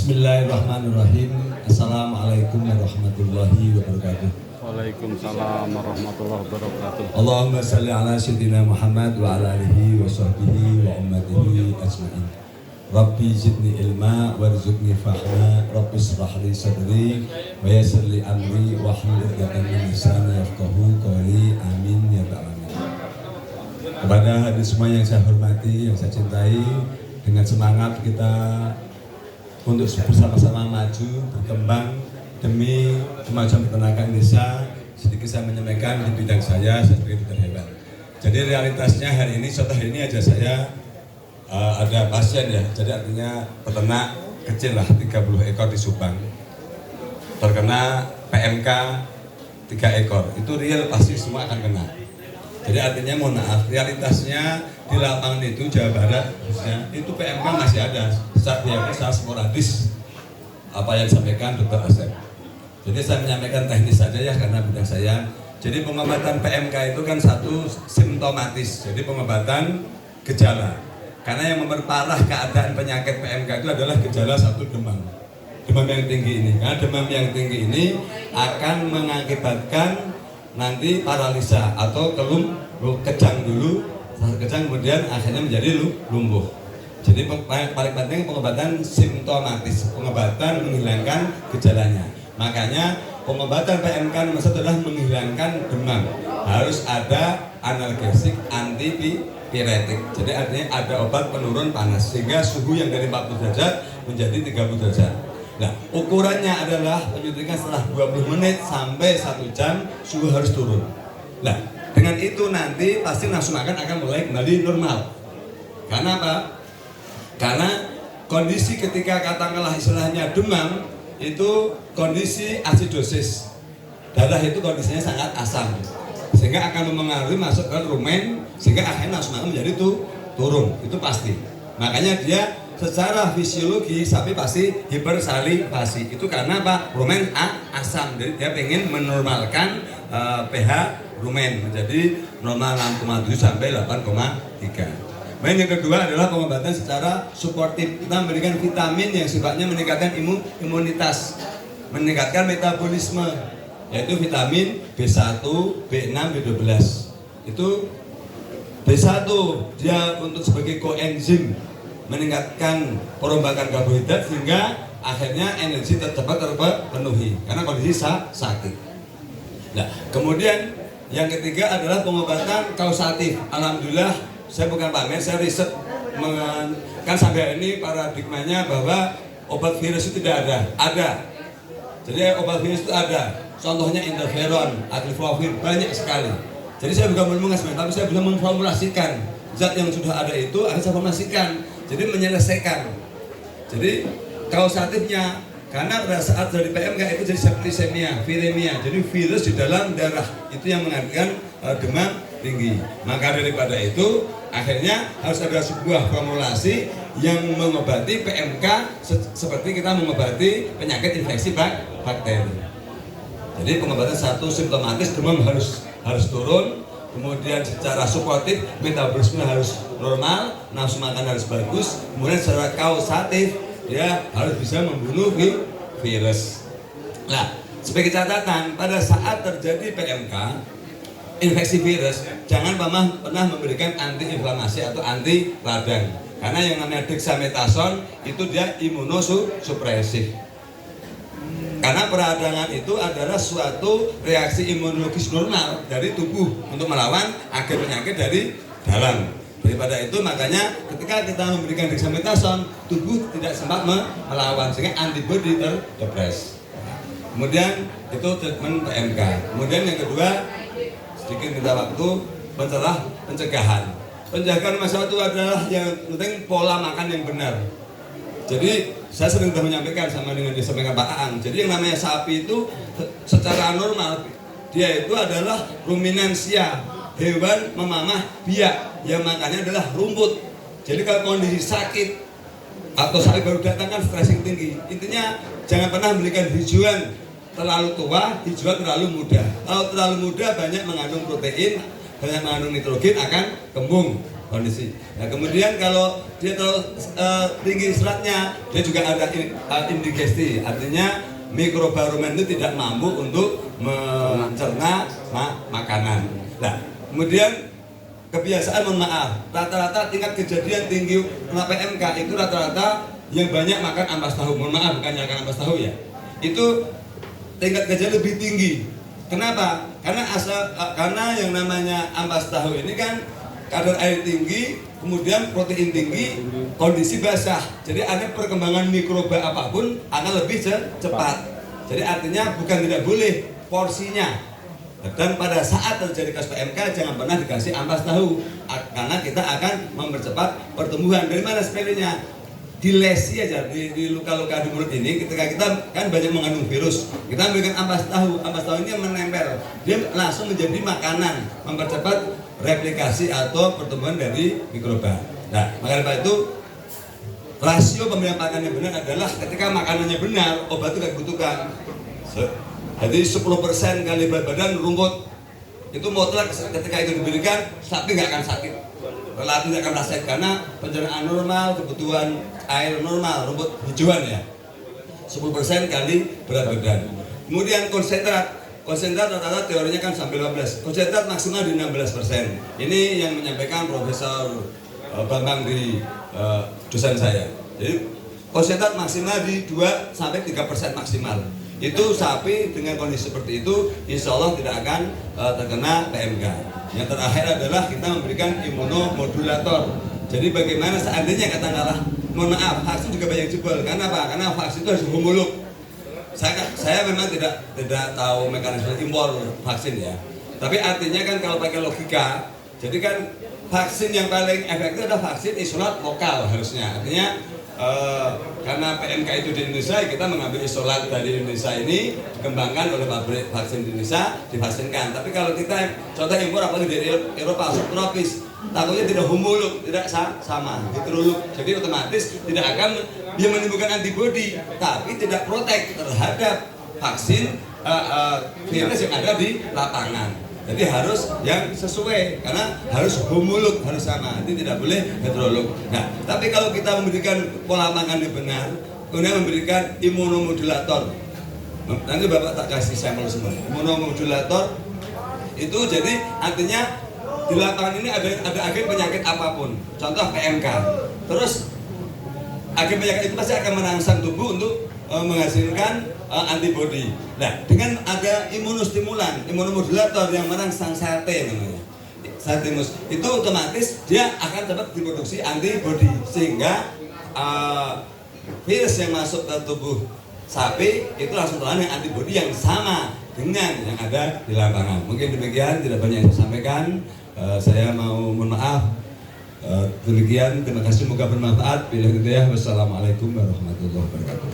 Bismillahirrahmanirrahim. Assalamualaikum warahmatullahi wabarakatuh. Waalaikumsalam warahmatullahi wabarakatuh. Allahumma salli ala sayyidina Muhammad wa ala alihi wa sahbihi wa ummatihi ajma'in. Rabbi zidni ilma warzuqni fahma. Rabbi shrah li sadri wa yassir li amri wa hlul 'uqdatam min lisani yafqahu qawli. Amin ya rabbal alamin. Kepada hadirin semua yang saya hormati, yang saya cintai, dengan semangat kita untuk bersama-sama maju, berkembang demi kemajuan peternakan Indonesia. Sedikit saya menyampaikan di bidang saya sebagai dokter hewan. Jadi realitasnya hari ini, contoh hari ini aja saya ada pasien ya, jadi artinya peternak kecil lah, 30 ekor di Subang terkena PMK 3 ekor, itu real pasti semua akan kena. Jadi artinya mohon maaf, realitasnya di lapangan itu Jawa Barat khususnya itu PMK masih ada secara sporadis apa yang disampaikan Dr. Asep. Jadi saya menyampaikan teknis saja ya karena bidang saya. Jadi pengobatan PMK itu kan satu simptomatis, jadi pengobatan gejala. Karena yang memperparah keadaan penyakit PMK itu adalah gejala satu demam. Demam yang tinggi ini, karena demam yang tinggi ini akan mengakibatkan nanti paralisa atau kejang dulu, kejang kemudian akhirnya menjadi lumpuh. Jadi paling penting pengobatan simptomatis, pengobatan menghilangkan gejalanya. Makanya pengobatan PMK nomor 1 adalah menghilangkan demam. Harus ada analgesik antipiretik. Jadi artinya ada obat penurun panas sehingga suhu yang dari 40 derajat menjadi 30 derajat. Nah, ukurannya adalah penyuntikan setelah 20 menit sampai 1 jam suhu harus turun. Nah, dengan itu nanti pasti nafsu makan akan mulai kembali normal. Karena apa? Karena kondisi ketika katakanlah istilahnya demam itu kondisi asidosis. Darah itu kondisinya sangat asam. Sehingga akan mempengaruhi masuk ke rumen sehingga akhirnya nafsu makan menjadi turun. Itu pasti. Makanya dia secara fisiologi sapi pasti hipersalivasi. Itu karena apa? Rumen asam. Jadi dia ingin menormalkan pH rumen menjadi normal 6,7 sampai 8,3. Kemudian yang kedua adalah pengobatan secara suportif. Kita memberikan vitamin yang sifatnya meningkatkan imunitas, meningkatkan metabolisme, yaitu vitamin B1, B6, B12. Itu B1 dia untuk sebagai koenzim meningkatkan perombakan karbohidrat sehingga akhirnya energi cepat terpenuhi karena kondisi sakit. Nah, kemudian yang ketiga adalah pengobatan kausatif. Alhamdulillah saya bukan pamer, saya riset kan sampai hari ini paradigmanya bahwa obat virus itu tidak ada. Jadi obat virus itu ada. Contohnya interferon, atriflovir, banyak sekali. Jadi saya bukan mengasih, tapi saya bisa memformulasikan zat yang sudah ada itu akan saya formulasikan. Jadi menyelesaikan. Jadi kausatifnya karena pada saat dari PMK itu jadi septisemia, viremia. Jadi virus di dalam darah itu yang mengakibatkan demam tinggi. Maka daripada itu akhirnya harus ada sebuah formulasi yang mengobati PMK seperti kita mengobati penyakit infeksi bakteri. Jadi pengobatan satu simptomatis demam harus turun, kemudian secara suportif metabolisme harus normal, nafsu makan harus bagus, kemudian secara kausatif dia harus bisa membunuh virus. Nah, sebagai catatan pada saat terjadi PMK infeksi virus, jangan pernah memberikan antiinflamasi atau anti radang. Karena yang namanya dexamethasone itu dia imunosupresif. Karena peradangan itu adalah suatu reaksi imunologis normal dari tubuh untuk melawan agen penyakit dari dalam. Daripada itu makanya ketika kita memberikan dexamethasone, tubuh tidak sempat melawan sehingga antibodi terdepres. Kemudian itu treatment PMK. Kemudian yang kedua sedikit minta waktu pencegahan. Pencegahan masalah itu adalah yang penting pola makan yang benar. Jadi saya sering menyampaikan sama dengan disampaikan Pak Aang. Jadi yang namanya sapi itu secara normal dia itu adalah ruminansia, hewan memamah biak yang makannya adalah rumput. Jadi kalau kondisi sakit atau sapi baru datang kan stres tinggi. Intinya jangan pernah memberikan hijauan terlalu tua, hijauan terlalu muda. Kalau terlalu muda banyak mengandung protein, banyak mengandung nitrogen akan kembung. kondisi. Nah kemudian kalau dia terlalu tinggi seratnya, dia juga ada indigesti, artinya mikrobarometer itu tidak mampu untuk mencerna makanan. Nah kemudian kebiasaan, mohon maaf, rata-rata tingkat kejadian tinggi kena PMK itu rata-rata yang banyak makan ampas tahu. Mohon maaf, bukan yang makan ampas tahu ya. Itu tingkat kejadian lebih tinggi. Kenapa? Karena yang namanya ampas tahu ini kan kadar air tinggi, kemudian protein tinggi, kondisi basah. Jadi ada perkembangan mikroba apapun akan lebih cepat. Jadi artinya bukan tidak boleh porsinya. Dan pada saat terjadi kasus PMK jangan pernah dikasih ampas tahu, karena kita akan mempercepat pertumbuhan. Dari mana sepelenya? Di lesi aja, di luka-luka di mulut ini, ketika kita kan banyak mengandung virus, kita memberikan ampas tahu ini menempel, dia langsung menjadi makanan, mempercepat replikasi atau pertumbuhan dari mikroba. Nah, maka dari itu rasio pemberian makan yang benar adalah ketika makanannya benar, obat itu tidak dibutuhkan. Jadi 10% kali berat badan rumput itu mutlak, ketika itu diberikan sapi nggak akan sakit, relatif tidak akan sakit karena pencernaan normal, kebutuhan air normal, rumput hijauan ya. 10% kali berat badan. Kemudian konsentrat rata-rata teorinya kan sampai 15, konsentrat maksimal di 16%. Ini yang menyampaikan Profesor Bambang di dosen saya. Jadi konsentrat maksimal di 2 sampai 3% maksimal. Itu sapi dengan kondisi seperti itu insya Allah tidak akan terkena PMK. Yang terakhir adalah kita memberikan imunomodulator. Jadi bagaimana seandainya katakanlah, mohon maaf, vaksin juga banyak jebol. Karena apa? Karena vaksin itu harus homolog. Saya memang tidak tahu mekanisme impor vaksin ya. Tapi artinya kan kalau pakai logika, jadi kan vaksin yang paling efektif adalah vaksin isolat lokal harusnya. Artinya karena PMK itu di Indonesia, kita mengambil isolat dari Indonesia ini dikembangkan oleh pabrik vaksin di Indonesia, divaksinkan. Tapi kalau kita contoh impor apalagi dari Eropa subtropis, takutnya tidak homolog, tidak sama, heterolog. Jadi otomatis tidak akan dia menimbulkan antibodi, tapi tidak protek terhadap vaksin virus yang ada di lapangan. Jadi harus yang sesuai, karena harus homolog, harus sama, itu tidak boleh heterolog. Nah, tapi kalau kita memberikan pola makan yang benar, kemudian memberikan imunomodulator, nanti Bapak tak kasih sampel semua. Imunomodulator itu jadi artinya di lapangan ini ada agen penyakit apapun, contoh PMK. Terus agen penyakit itu pasti akan merangsang tubuh untuk menghasilkan antibodi. Nah, dengan ada imunostimulan, imunomodulator yang merangsang sate namanya, satimus, itu otomatis dia akan dapat diproduksi antibodi sehingga virus yang masuk ke tubuh sapi itu langsung terlalu antibodi yang sama dengan yang ada di lapangan. Mungkin demikian, tidak banyak yang saya sampaikan. Saya mau mohon maaf. Demikian, terima kasih, semoga bermanfaat. Wassalamualaikum warahmatullahi wabarakatuh.